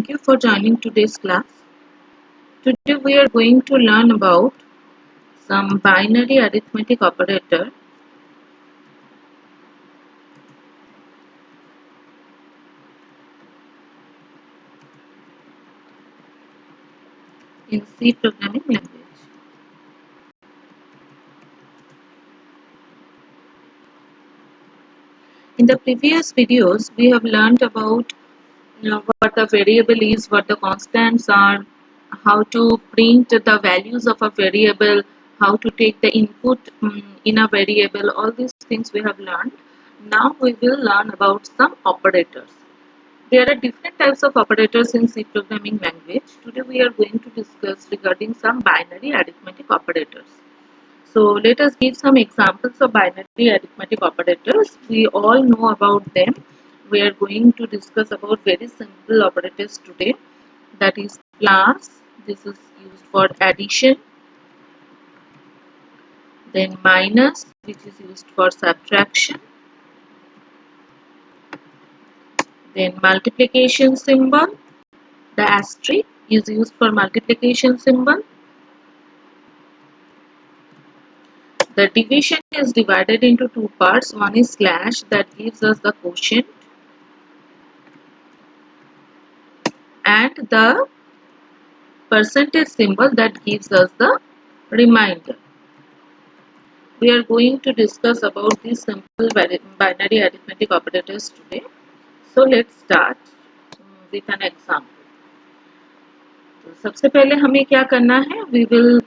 Thank you for joining today's class. Today we are going to learn about some binary arithmetic operator in C programming language. In the previous videos, we have learned about what the variable is, what the constants are, how to print the values of a variable, how to take the input in a variable. All these things we have learned. Now we will learn about some operators. There are different types of operators in C programming language. Today we are going to discuss regarding some binary arithmetic operators. So let us give some examples of binary arithmetic operators. We all know about them. We are going to discuss about very simple operators today. That is plus. This is used for addition. Then minus, which is used for subtraction. Then multiplication symbol. The asterisk is used for multiplication symbol. The division is divided into two parts. One is slash that gives us the quotient, and the percentage symbol that gives us the remainder. We are going to discuss about these simple binary arithmetic operators today. So let's start with an example. तो सबसे पहले हमें क्या करना है? We will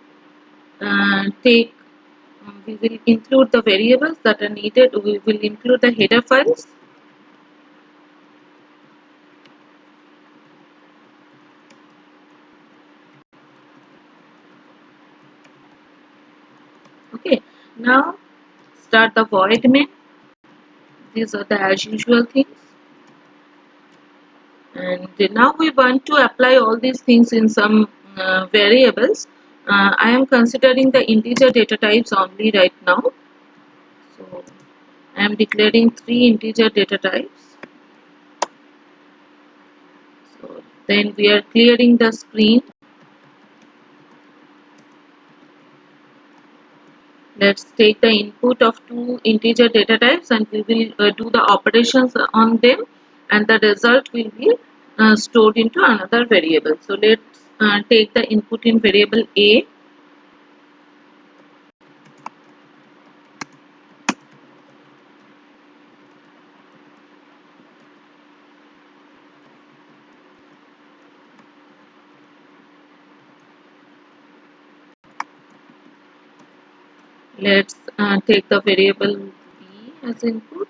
include the variables that are needed. We will include the header files. Okay, now start the void main. These are the as usual things, and now we want to apply all these things in some variables. I am considering the integer data types only right now, so I am declaring 3 integer data types. So then we are clearing the screen. Let's take the input of 2 integer data types and we will do the operations on them, and the result will be stored into another variable. So let's take the input in variable A. Let's take the variable B as input.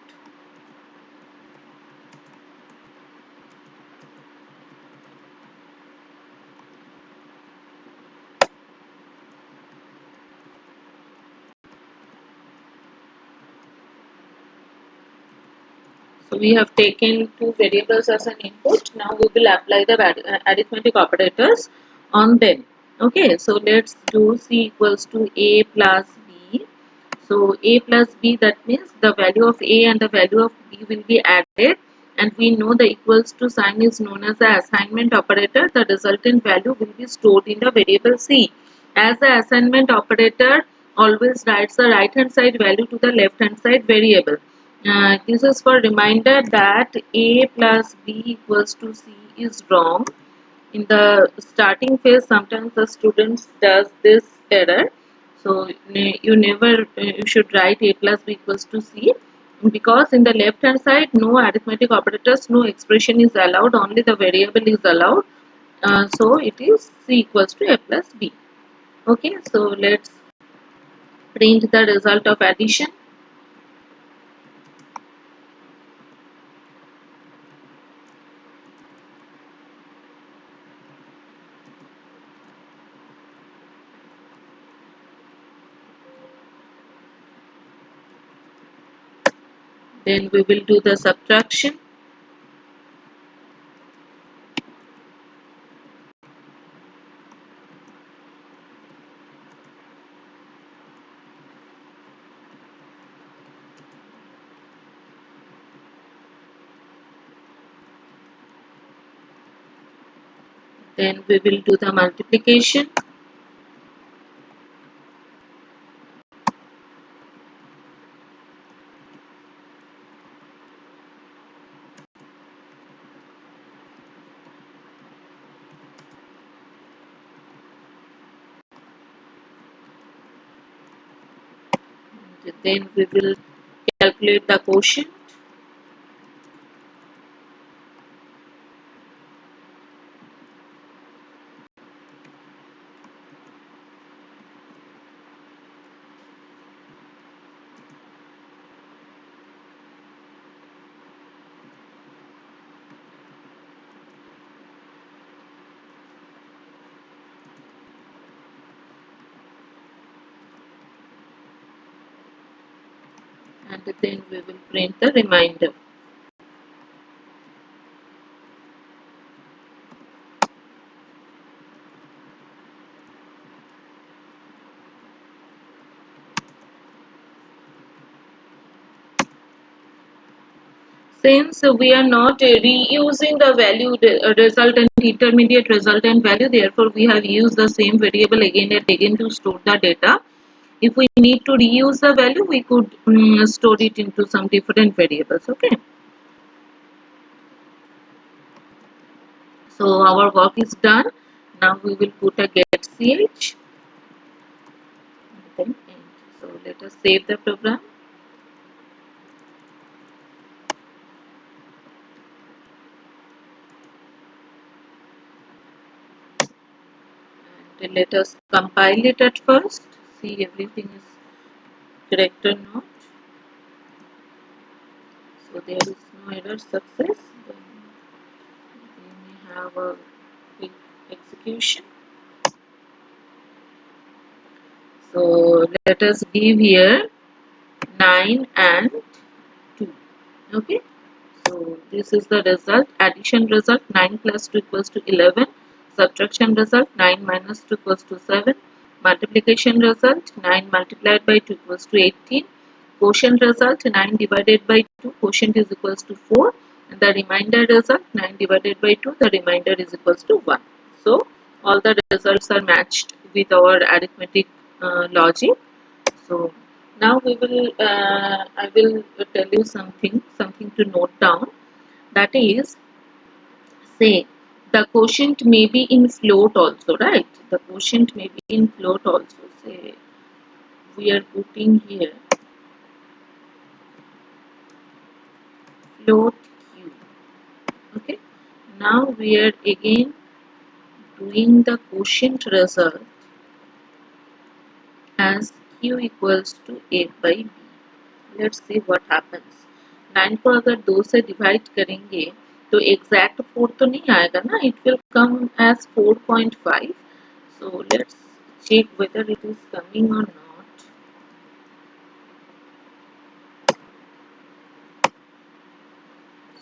So we have taken 2 variables as an input. Now we will apply the arithmetic operators on them. Okay, so let's do C equals to A plus B. So A plus B, that means the value of A and the value of B will be added, and we know the equals to sign is known as the assignment operator. The resultant value will be stored in the variable C. As the assignment operator always writes the right hand side value to the left hand side variable. This is for reminder that A plus B equals to C is wrong. In the starting phase, sometimes the students does this error. So you should write A plus B equals to C, because in the left hand side no arithmetic operators, no expression is allowed, only the variable is allowed. So it is C equals to A plus B. Okay, so let's print the result of addition. Then we will do the subtraction. Then we will do the multiplication. Then we will calculate the quotient. And then we will print the remainder. Since we are not reusing the value resultant intermediate resultant value, therefore we have used the same variable again and again to store the data. If we need to reuse the value, we could store it into some different variables. Okay. So our work is done. Now we will put a get ch. Then end. So let us save the program. And let us compile it at first. See everything is correct or not. So there is no error success. Then we may have a quick execution. So let us give here 9 and 2. Okay. So this is the result. Addition result 9 plus 2 equals to 11. Subtraction result 9 minus 2 equals to 7. Multiplication result 9 multiplied by 2 equals to 18. Quotient result 9 divided by 2. Quotient is equals to 4. And the remainder result 9 divided by 2. The remainder is equals to 1. So all the results are matched with our arithmetic logic. So now I will tell you something to note down. That is, say the quotient may be in float also, right? The quotient may be in float also. Say we are putting here float q. Okay. Now we are again doing the quotient result as q equals to a by b. Let's see what happens. 9 को अगर 2 से divide करेंगे तो exact 4 तो नहीं आएगा ना, it will come as 4.5. So let's check whether it is coming or not.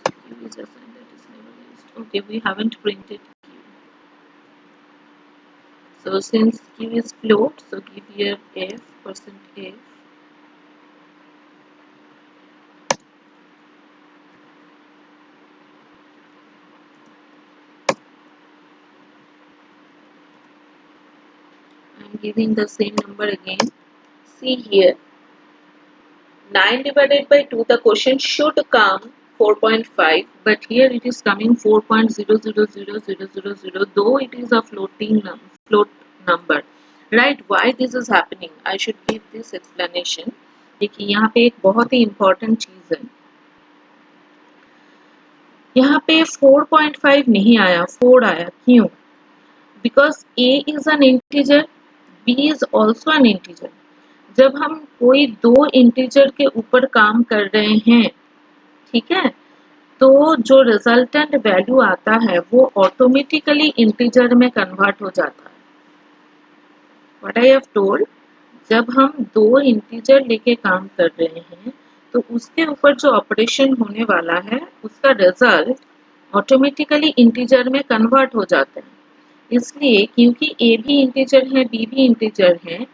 So q is a sign that is never used. Okay, we haven't printed q. So since q is float, so give here f %f. I'm giving the same number again. See here, 9 divided by 2, the quotient should come 4.5, but here it is coming 4.000000, though it is a float number. Right? Why this is happening? I should give this explanation. देखिए यहाँ पे एक बहुत ही important चीज है. यहाँ पे 4.5 नहीं आया, 4 आया. क्यों? Because a is an integer, b is also an integer. जब हम कोई दो इंटीजर के ऊपर काम कर रहे हैं, ठीक है, तो जो रिजल्टेंट वैल्यू आता है वो ऑटोमेटिकली इंटीजर में कन्वर्ट हो जाता है. व्हाट आई हैव टोल्ड, जब हम दो इंटीजर लेके काम कर रहे हैं तो उसके ऊपर जो ऑपरेशन होने वाला है उसका रिजल्ट ऑटोमेटिकली इंटीजर में कन्वर्ट हो जाता है. इसलिए क्योंकि a भी इंटीजर है b भी इंटीजर है,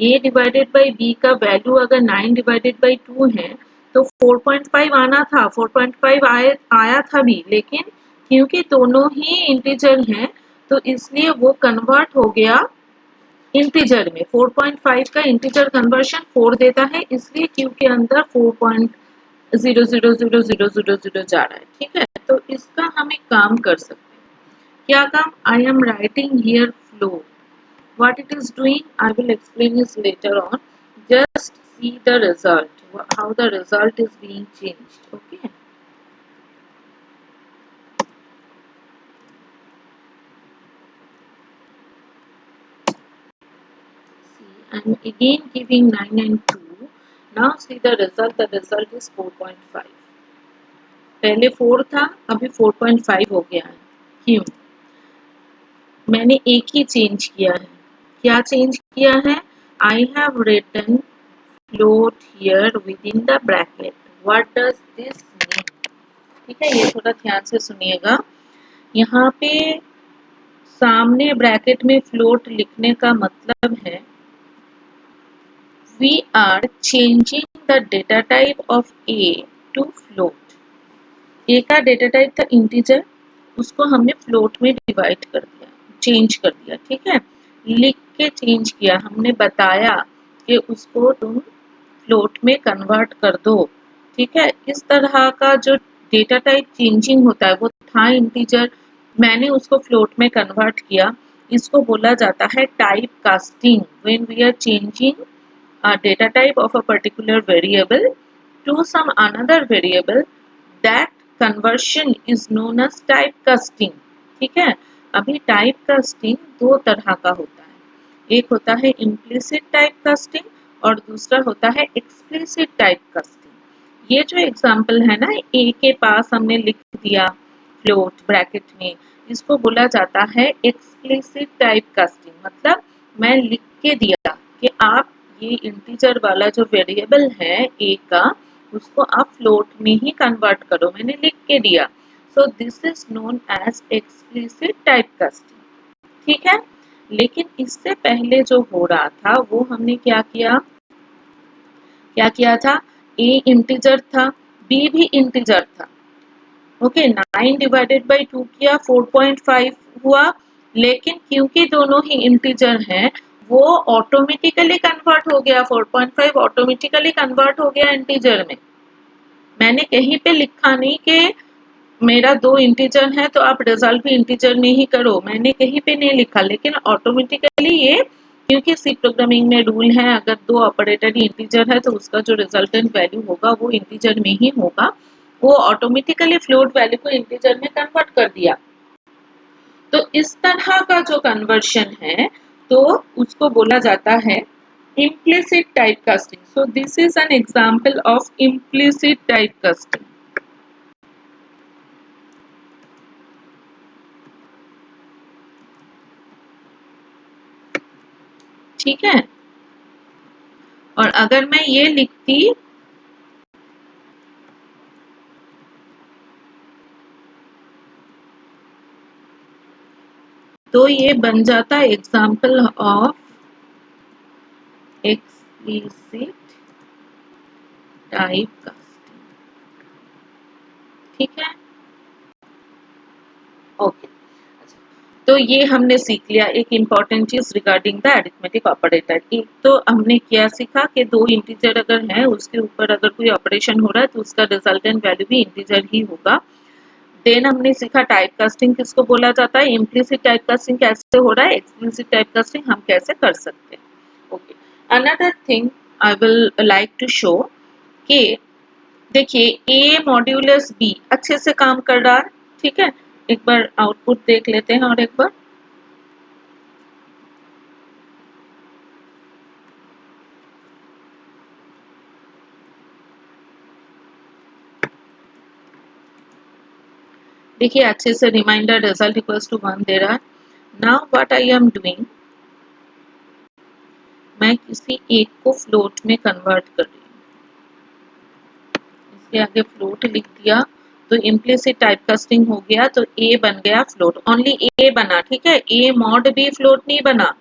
a डिवाइडेड बाई b का वैल्यू अगर 9 डिवाइडेड बाई 2 है तो 4.5 आना था, 4.5 आया था भी, लेकिन क्योंकि दोनों ही इंटीजर हैं तो इसलिए वो कन्वर्ट हो गया इंटीजर में। 4.5 का इंटीजर कन्वर्शन 4 देता है, इसलिए क्यू के अंदर 4.0000000 जा रहा है। ठीक है, तो इसका हम एक काम कर सकते हैं। क्या काम? I am writing here flow. What it is doing, I will explain this later on. Just see the result, how the result is being changed. Okay. See, I am again giving 9 and 2. Now see the result. The result is 4.5. पहले 4 था, अभी 4.5 हो गया है। क्यों? मैंने एक ही change किया है। क्या चेंज किया है? I have written float here within the bracket. What does this mean? ठीक है, ये थोड़ा ध्यान से सुनिएगा। यहाँ पे सामने ब्रैकेट में फ्लोट लिखने का मतलब है we are changing the data type of a to float. a का डेटा टाइप था इंटीजर, उसको हमने फ्लोट में डिवाइड कर दिया, चेंज कर दिया। ठीक है, लिख के चेंज किया, हमने बताया कि उसको तुम फ्लोट में कन्वर्ट कर दो। ठीक है, इस तरह का जो डेटा टाइप चेंजिंग होता है वो था इंटीजर, मैंने उसको फ्लोट में कन्वर्ट किया। इसको बोला जाता है type casting. When we are changing a data type of a particular variable to some another variable, that conversion is known as type casting. ठीक है, अभी टाइप कास्टिंग दो तरह का होता है। एक होता है इम्प्लिसिट टाइप कास्टिंग और दूसरा होता है एक्सप्लिसिट टाइप कास्टिंग। ये जो एग्जांपल है ना, ए के पास हमने लिख दिया फ्लोट ब्रैकेट में, इसको बोला जाता है एक्सप्लिसिट टाइप कास्टिंग। मतलब मैं लिख के दिया कि आप ये इंटीजर वाला जो वेरिएबल है ए का, उसको आप फ्लोट में ही कन्वर्ट करो, मैंने लिख के दिया। So this is known as explicit type casting. ठीक है, लेकिन इससे पहले जो हो रहा था वो हमने क्या किया था, ए इंटीजर था, बी भी इंटीजर था। ओके, 9 डिवाइडेड बाई 2 किया, 4.5 हुआ, लेकिन क्योंकि दोनों ही इंटीजर हैं वो ऑटोमेटिकली कन्वर्ट हो गया, 4.5 ऑटोमेटिकली कन्वर्ट हो गया इंटीजर में। मैंने कहीं पे लिखा नहीं कि मेरा दो इंटीजर है तो आप रिजल्ट भी इंटीजर में ही करो, मैंने कहीं पे नहीं लिखा, लेकिन ऑटोमेटिकली ये, क्योंकि सी प्रोग्रामिंग में रूल है अगर दो ऑपरेटर ही इंटीजर है तो उसका जो रिजल्टेंट वैल्यू होगा वो इंटीजर में ही होगा, वो ऑटोमेटिकली फ्लोट वैल्यू को इंटीजर में कन्वर्ट कर दिया। तो इस तरह का जो कन्वर्शन है तो उसको बोला जाता है implicit typecasting. So this is an example of implicit typecasting. ठीक है, और अगर मैं ये लिखती तो ये बन जाता एग्जाम्पल ऑफ एक्सप्लिसिट टाइपकास्टिंग। ठीक है, ओके। तो ये हमने सीख लिया एक इम्पॉर्टेंट चीज रिगार्डिंग द अरिथमेटिक ऑपरेटर। एक तो हमने क्या सीखा कि दो इंटीजर अगर है उसके ऊपर अगर कोई ऑपरेशन हो रहा है तो उसका रिजल्टेंट वैल्यू भी इंटीजर ही होगा। देन हमने सीखा टाइप कास्टिंग किसको बोला जाता है, इम्प्लिसिट टाइप कास्टिंग कैसे हो रहा है, एक्सप्लिसिट टाइप कास्टिंग हम कैसे कर सकते हैं। Okay, another thing I will like to show कि देखिए ए मॉड्यूलस बी अच्छे से काम कर रहा है। ठीक है, एक बार आउटपुट देख लेते हैं और एक बार देखिए अच्छे से, रिमाइंडर रिजल्ट इक्वल्स टू 1 दे रहा है। Now what I am doing, मैं किसी एक को फ्लोट में कन्वर्ट कर रही हूँ, इसके आगे फ्लोट लिख दिया तो इम्प्लिसिट टाइपकास्टिंग हो गया, तो ए बन गया फ्लोट, ओनली ए बना। ठीक है, ए मॉड बी फ्लोट नहीं बना।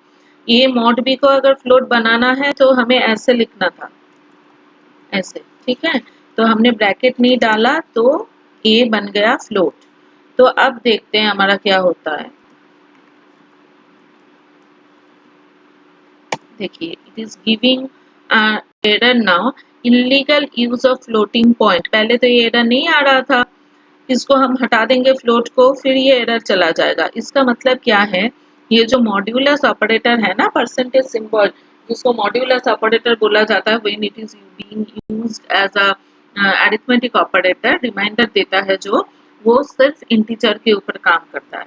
ए मॉड बी को अगर फ्लोट बनाना है तो हमें ऐसे लिखना था, ऐसे। ठीक है, तो हमने ब्रैकेट नहीं डाला तो ए बन गया फ्लोट। तो अब देखते हैं हमारा क्या होता है। देखिए it is giving error now, illegal use of floating point. पहले तो ये एरर नहीं आ रहा था, इसको हम हटा देंगे फ्लोट को, फिर ये एरर चला जाएगा। इसका मतलब क्या है, ये जो मॉड्यूलस ऑपरेटर है ना, परसेंटेज सिंबल, जिसको मॉड्यूलस ऑपरेटर बोला जाता है when it is being used as a arithmetic operator, remainder देता है जो, वो सिर्फ इंटीजर के ऊपर काम करता है,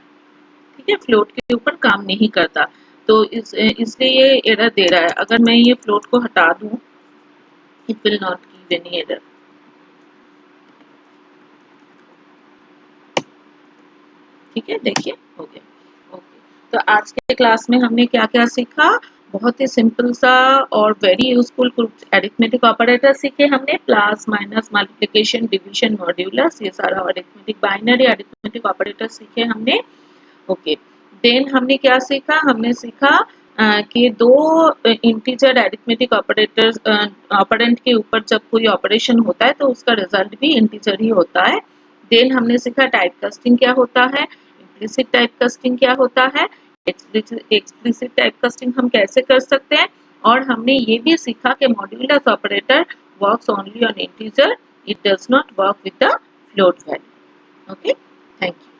ठीक है, फ्लोट के ऊपर काम नहीं करता। तो इसलिए ये एरर दे रहा है। अगर मैं ये फ्लोट को हटा दूं, it will not give any error. ठीक है, देखिए हो गया। ओके, तो आज के क्लास में हमने क्या क्या सीखा, बहुत ही सिंपल सा और वेरी यूजफुल कुछ अरिथमेटिक ऑपरेटर सीखे हमने, plus minus multiplication division modulus, ये सारा अरिथमेटिक बाइनरी अरिथमेटिक ऑपरेटर सीखे हमने। ओके, देन हमने क्या सीखा, हमने सीखा कि दो इंटीजर अरिथमेटिक ऑपरेटर्स ऑपरेंड के ऊपर जब कोई ऑपरेशन होता है तो उसका रिजल्ट भी इंटीजर ही होता है। देन हमने सीखा टाइप कास्टिंग क्या होता है, इम्प्लिसिट टाइप कास्टिंग क्या होता है, एक्सप्लिसिट टाइप कास्टिंग हम कैसे कर सकते हैं, और हमने ये भी सीखा कि modulus operator works only on integer, it does not work with the float value. Okay, thank you.